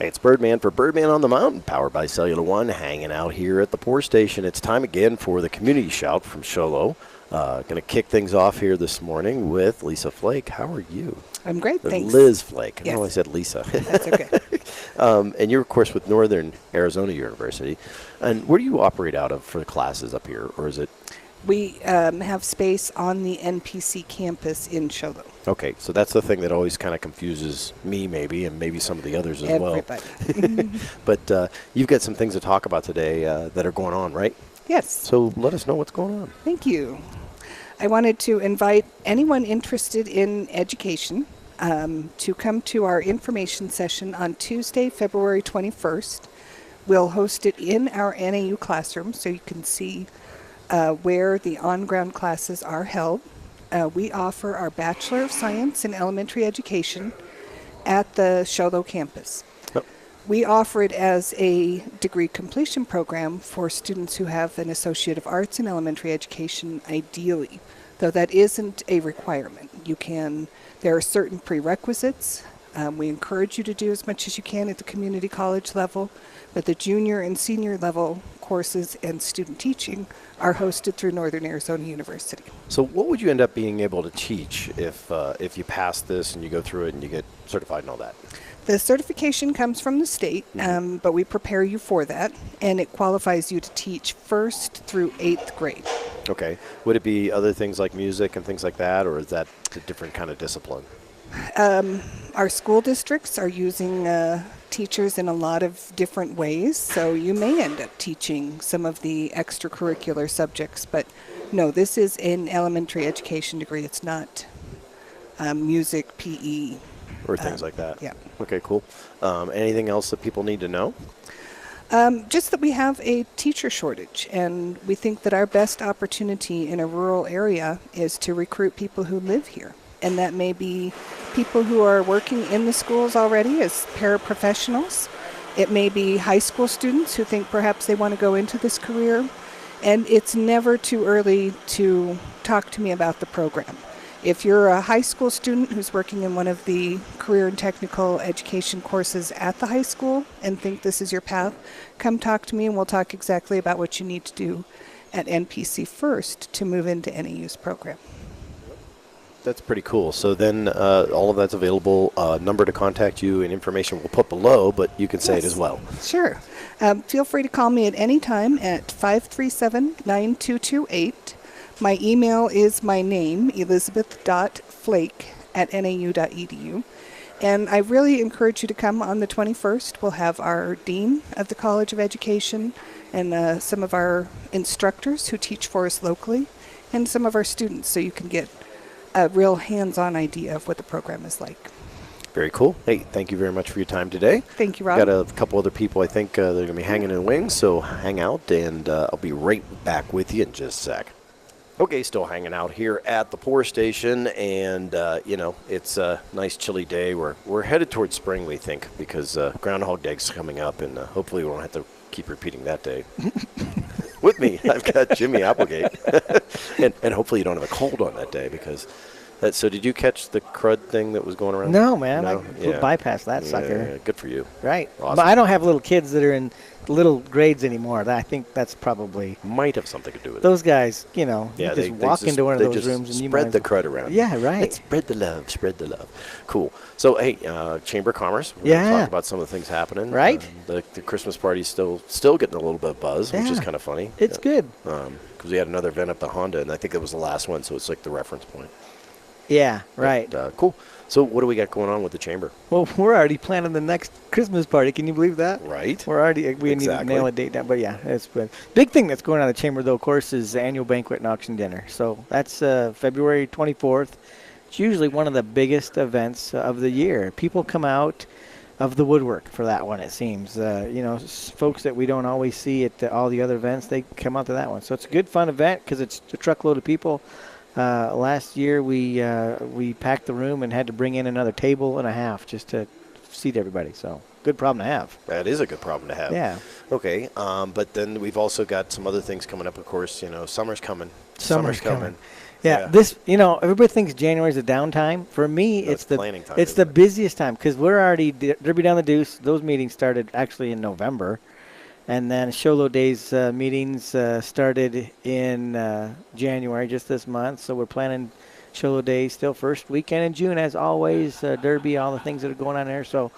Hey, it's Birdman for Birdman on the Mountain, powered by Cellular One, hanging out here at the Poor Station. It's time again for the Community Shout from Sholo. Going to kick things off here this morning with Lisa Flake. How are you? I'm great, thanks. Liz Flake. Yes. I know I said Lisa. That's okay. And you're, of course, with Northern Arizona University. And where do you operate out of for the classes up here, or is it? We have space on the NPC campus in Sholo. Okay, so that's the thing that always kind of confuses me maybe, and maybe some of the others as Everybody. well. But you've got some things to talk about today that are going on, right? Yes. So let us know what's going on. Thank you. I wanted to invite anyone interested in education to come to our information session on Tuesday, February 21st. We'll host it in our NAU classroom so you can see where the on-ground classes are held. We offer our Bachelor of Science in Elementary Education at the Sholo campus. Oh. We offer it as a degree completion program for students who have an Associate of Arts in Elementary Education, ideally, though that isn't a requirement. There are certain prerequisites. We encourage you to do as much as you can at the community college level, but the junior and senior level courses and student teaching are hosted through Northern Arizona University. So what would you end up being able to teach if you pass this and you go through it and you get certified and all that? The certification comes from the state, but we prepare you for that, and it qualifies you to teach 1st through 8th grade. Okay. Would it be other things like music and things like that, or is that a different kind of discipline? Our school districts are using teachers in a lot of different ways, so you may end up teaching some of the extracurricular subjects, but no, this is an elementary education degree. It's not music, PE. Or things like that? Yeah. Okay, cool. Anything else that people need to know? Just that we have a teacher shortage, and we think that our best opportunity in a rural area is to recruit people who live here. And that may be people who are working in the schools already as paraprofessionals. It may be high school students who think perhaps they want to go into this career. And it's never too early to talk to me about the program. If you're a high school student who's working in one of the career and technical education courses at the high school and think this is your path, come talk to me and we'll talk exactly about what you need to do at NPC first to move into NAU's program. That's pretty cool. So then all of that's available. Number to contact you and information we'll put below, but you can say it as well. Sure. Feel free to call me at any time at 537-9228. My email is my name, elizabeth.flake@nau.edu. And I really encourage you to come on the 21st. We'll have our Dean of the College of Education and some of our instructors who teach for us locally and some of our students so you can get a real hands-on idea of what the program is like. Very cool. Hey, thank you very much for your time today. Thank you, Rob. Got a couple other people I think they're going to be hanging in the wings, so hang out, and I'll be right back with you in just a sec. Okay, still hanging out here at the Poor Station, and, it's a nice chilly day. We're headed towards spring, we think, because Groundhog Day's coming up, and hopefully we won't have to keep repeating that day. With me, I've got Jimmie Applegate, and hopefully you don't have a cold on that day, because so did you catch the crud thing that was going around? No, man. No? I bypassed that sucker. Yeah, good for you. Right. Awesome. But I don't have little kids that are in little grades anymore. I think that's probably Might have something to do with it. those guys, you Yeah, just walk into one of they those just rooms and you spread might the as well- crud around. Yeah, right. Let's spread the love. Cool. So, hey, Chamber of Commerce. We're going to Yeah. talk about some of the things happening. Right. The Christmas party's still getting a little bit of buzz, which is Yeah. kind of funny. It's good. Because we had another event up the Honda, and I think it was the last one, so it's like the reference point. Yeah, right. But, cool. So, what do we got going on with the Chamber? Well, we're already planning the next Christmas party. Can you believe that? Right. We need Exactly. to nail a date down. But yeah, it's good. Big thing that's going on at the Chamber, though, of course, is the annual banquet and auction dinner. So that's February 24th. It's usually one of the biggest events of the year. People come out of the woodwork for that one, it seems. Folks that we don't always see at all the other events, they come out to that one. So it's a good, fun event because it's a truckload of people. Last year we packed the room and had to bring in another table and a half just to seat everybody. So good problem to have. That is a good problem to have. Yeah. Okay. But then we've also got some other things coming up, of course. Summer's coming. Summer's coming. Yeah, this, everybody thinks January is a downtime. For me, No, it's it's the planning time, it's isn't the it? busiest time because we're already Derby Down the Deuce. Those meetings started actually in November, and then Sholo Days meetings started in January, just this month. So we're planning Sholo Days still first weekend in June, as always. Derby, all the things that are going on there. So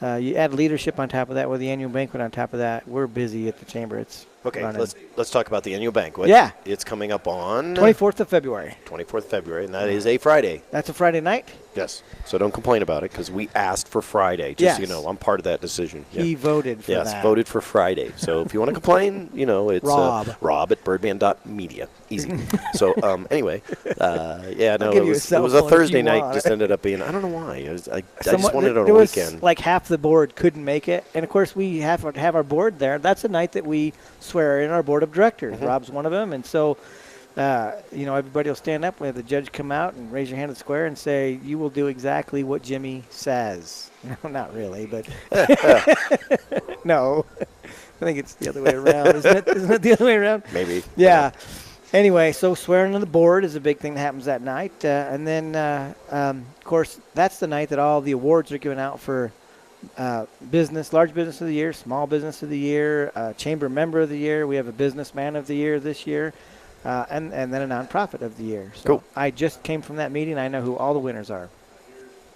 you add leadership on top of that with the annual banquet on top of that. We're busy at the chamber. It's Okay, running. let's talk about the annual banquet. Yeah. It's coming up on 24th of February. 24th February, and that is a Friday. That's a Friday night. Yes. So don't complain about it because we asked for Friday. Just so you Yes. know, I'm part of that decision. Yeah. He voted for Yes, that. voted for Friday. So if you want to complain, it's Rob. Rob at birdman.media. Easy. So anyway, yeah, no, give it you a was cell a phone if Thursday you night. want. Just ended up being, I don't know why. I just Somewhat- wanted it on there a was weekend. like half the board couldn't make it, and of course we have our board there. That's a night that we swear in our board of directors. Mm-hmm. Rob's one of them, and so everybody will stand up. We have the judge come out and raise your hand at square and say, "You will do exactly what Jimmie says." No, not really, but no. I think it's the other way around. Isn't it the other way around? Maybe. Yeah. Anyway, so swearing on the board is a big thing that happens that night. And then, of course, that's the night that all the awards are given out for business, large business of the year, small business of the year, chamber member of the year. We have a businessman of the year this year, and then a nonprofit of the year. So Cool. I just came from that meeting. I know who all the winners are.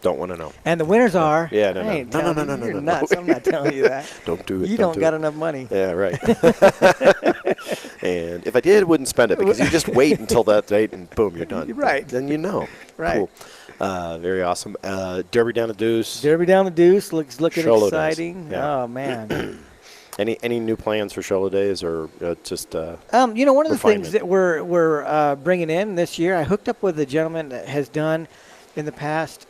Don't want to know. And the winners are. Yeah, no, I no. ain't No, no, telling no, you. no, You're no, no. nuts. I'm not telling you that. Don't do it. You don't don't got it. enough money. Yeah, right. And if I did, I wouldn't spend it because you just wait until that date and boom, you're done. Right. Then you know. Right. Cool. Very awesome. Derby down the Deuce. Derby Down the Deuce looking Sholo Days. exciting. Yeah. Oh, man. Any new plans for Sholo Days or just? One of the refinement. things that we're bringing in this year, I hooked up with a gentleman that has done in the past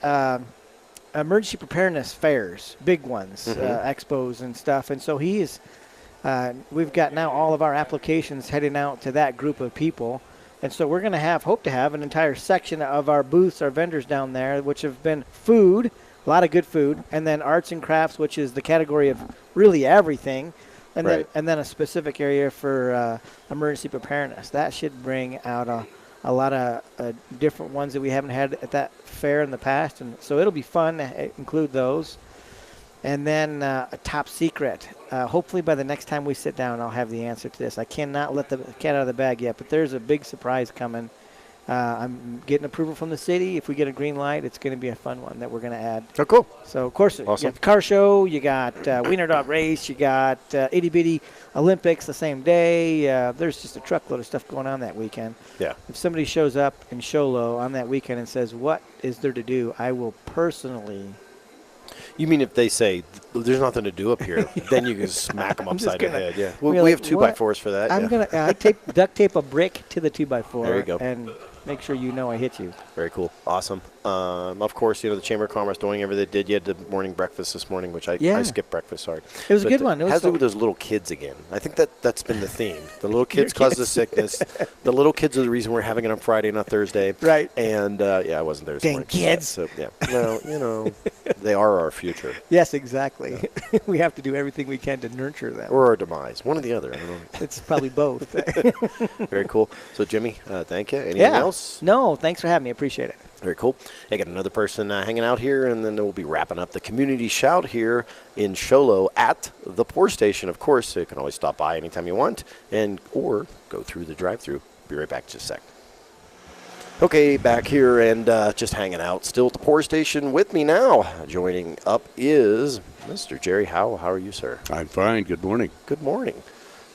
emergency preparedness fairs, big ones, expos and stuff. And so we've got now all of our applications heading out to that group of people. And so we're going to hope to have an entire section of our booths, our vendors down there, which have been food, a lot of good food, and then arts and crafts, which is the category of really everything, and Right. then a specific area for emergency preparedness. That should bring out a lot of different ones that we haven't had at that fair in the past, and so it'll be fun to include those. And then a top secret. Hopefully by the next time we sit down, I'll have the answer to this. I cannot let the cat out of the bag yet, but there's a big surprise coming. I'm getting approval from the city. If we get a green light, it's going to be a fun one that we're going to add. Oh, cool. So, of course, you Awesome. got the car show, you got Wiener Dog Race, you got Itty Bitty Olympics the same day. There's just a truckload of stuff going on that weekend. Yeah. If somebody shows up in Sholo on that weekend and says, what is there to do, I will personally. You mean if they say there's nothing to do up here, then you can smack them I'm just upside the gonna head? Yeah. be We like, have 2x4s for that. I'm yeah. going to duct tape a brick to the 2x4 There you go. and make sure you know I hit you. Very cool. Awesome. Of course, the Chamber of Commerce doing everything they did. You had the morning breakfast this morning, which I Yeah. skipped breakfast, sorry. It was a But good one. It It was has to do so- with those little kids again. I think that's been the theme. The little kids cause the sickness. The little kids are the reason we're having it on Friday, not Thursday. Right. And, I wasn't there this Dang morning. kids. So, yeah. Well, they are our future. Yes, exactly. We have to do everything we can to nurture them. Or our demise. One or the other. I don't know. It's probably both. Very cool. So, Jimmie, thank you. Anything else? No, thanks for having me. Appreciate it. Very cool. I got another person hanging out here, and then we'll be wrapping up the community shout here in Sholo at the Poor Station. Of course, you can always stop by anytime you want, or go through the drive-through. Be right back in just a sec. Okay, back here and just hanging out. Still at the Poor Station with me now. Joining up is Mr. Jerry Howell. How are you, sir? I'm fine. Good morning. Good morning.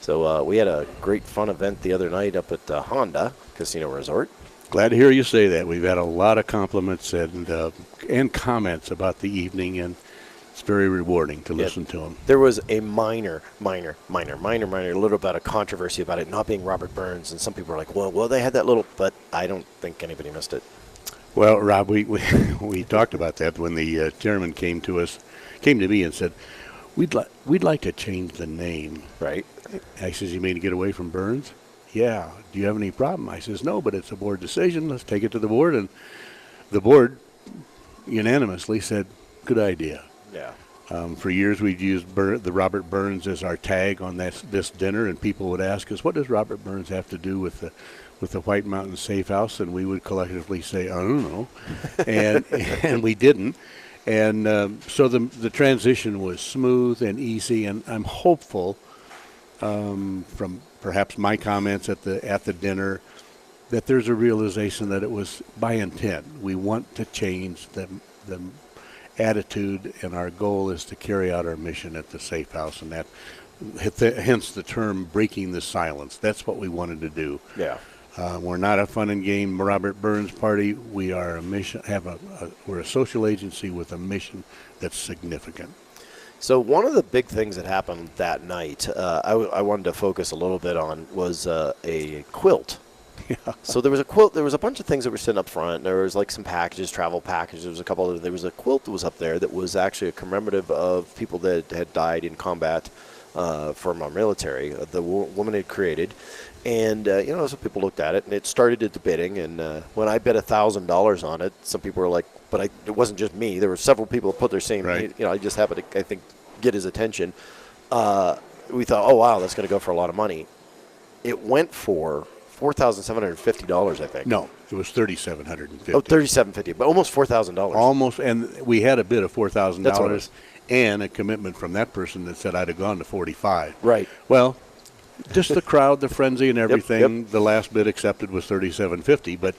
So we had a great fun event the other night up at Honda Casino Resort. Glad to hear you say that. We've had a lot of compliments and comments about the evening, and it's very rewarding to listen to them. There was a minor, a little bit of controversy about it not being Robert Burns, and some people were like, well, they had that little, but I don't think anybody missed it. Well, Rob, we talked about that when the chairman came to me and said, we'd like to change the name. Right. I says, you mean to get away from Burns? Yeah. Do you have any problem? I says, no, but it's a board decision. Let's take it to the board. And the board unanimously said, good idea. Yeah. For years, we'd used the Robert Burns as our tag on this dinner, and people would ask us, what does Robert Burns have to do with with the White Mountain Safe House, and we would collectively say, I don't know, and and we didn't. And so the transition was smooth and easy, and I'm hopeful from perhaps my comments at the dinner that there's a realization that it was by intent. We want to change the attitude, and our goal is to carry out our mission at the Safe House, and that hence the term breaking the silence. That's what we wanted to do. Yeah. We're not a fun and game Robert Burns party. We are a mission. We're a social agency with a mission that's significant. So one of the big things that happened that night, I wanted to focus a little bit on, was a quilt. Yeah. So there was a quilt. There was a bunch of things that were sitting up front. There was like some packages, travel packages. There was a couple of. There was a quilt that was up there that was actually a commemorative of people that had died in combat from our military. The woman had created, and some people looked at it, and it started at the bidding. And when I bet $1,000 on it, some people were like, "But it wasn't just me. There were several people that put their same. Right. I just happened to, I think, get his attention. We thought, oh wow, that's going to go for a lot of money. It went for $4,750, I think. No, it was $3,750. Oh, $3,750, but almost $4,000. Almost, and we had a bid of That's what it $4,000 was. and a commitment from that person that said I'd have gone to 45. Right. Well, just the crowd, the frenzy, and everything. yep. The last bid accepted was $3,750, but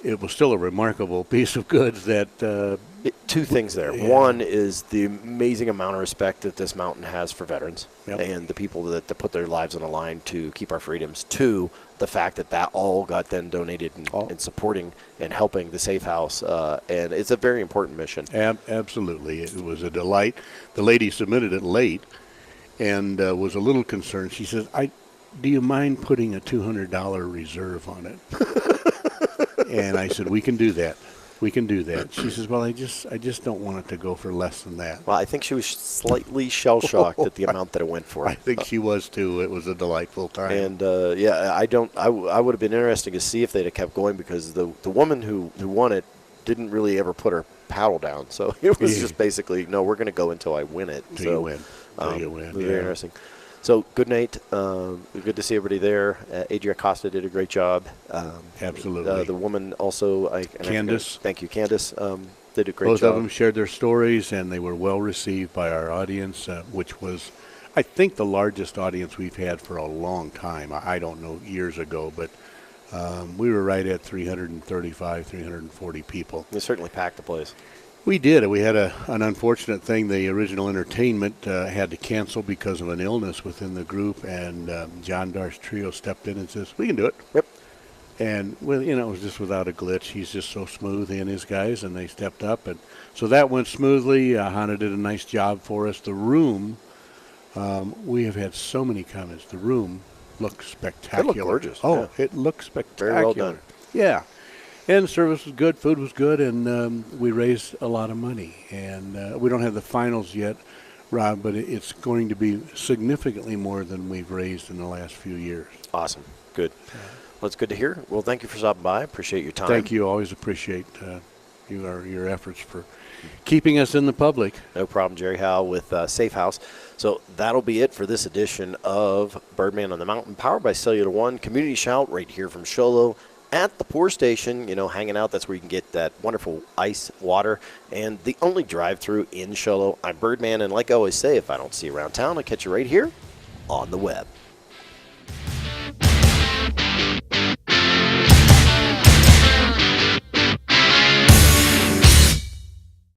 it was still a remarkable piece of goods that. Two things there. Yeah. One is the amazing amount of respect that this mountain has for veterans Yep. and the people that put their lives on the line to keep our freedoms. Two, the fact that all got then donated and supporting and helping the Safe House. And it's a very important mission. Absolutely, it was a delight. The lady submitted it late and was a little concerned. She says, "Do you mind putting a $200 reserve on it?" And I said, "We can do that. We can do that." She says, "Well, I just don't want it to go for less than that." Well, I think she was slightly shell-shocked at the amount that it went for. I think she was too. It was a delightful time. And I would have been interesting to see if they'd have kept going, because the woman who won it didn't really ever put her paddle down. So it was just basically, no, we're going to go until I win it. Till so, you win. Till you win. It was very interesting. So good night. Good to see everybody there. Adria Costa did a great job. Absolutely. The woman also, Candace. Thank you, Candace. Did a great Both job. of them shared their stories, and they were well received by our audience, which was, I think, the largest audience we've had for a long time. I don't know, years ago, but we were right at 335, 340 people. They certainly packed the place. We did. We had an unfortunate thing. The original entertainment had to cancel because of an illness within the group, and John Dar's trio stepped in and says, "We can do it." Yep. And, well, it was just without a glitch. He's just so smooth, he and his guys, and they stepped up. And so that went smoothly. Hannah did a nice job for us. The room, we have had so many comments. The room looked spectacular. It looked gorgeous. Oh, yeah. it looked spectacular. Very well done. Yeah. And service was good, food was good, and we raised a lot of money. And we don't have the finals yet, Rob, but it's going to be significantly more than we've raised in the last few years. Awesome. Good. Well, it's good to hear. Well, thank you for stopping by. Appreciate your time. Thank you. Always appreciate your efforts for keeping us in the public. No problem, Jerry Howell with Safe House. So that'll be it for this edition of Birdman on the Mountain, powered by Cellular One. Community Shout right here from Show Low at the Poor Station, hanging out. That's where you can get that wonderful ice water and the only drive-through in Show Low. I'm Birdman, and like I always say, if I don't see you around town, I'll catch you right here on the web.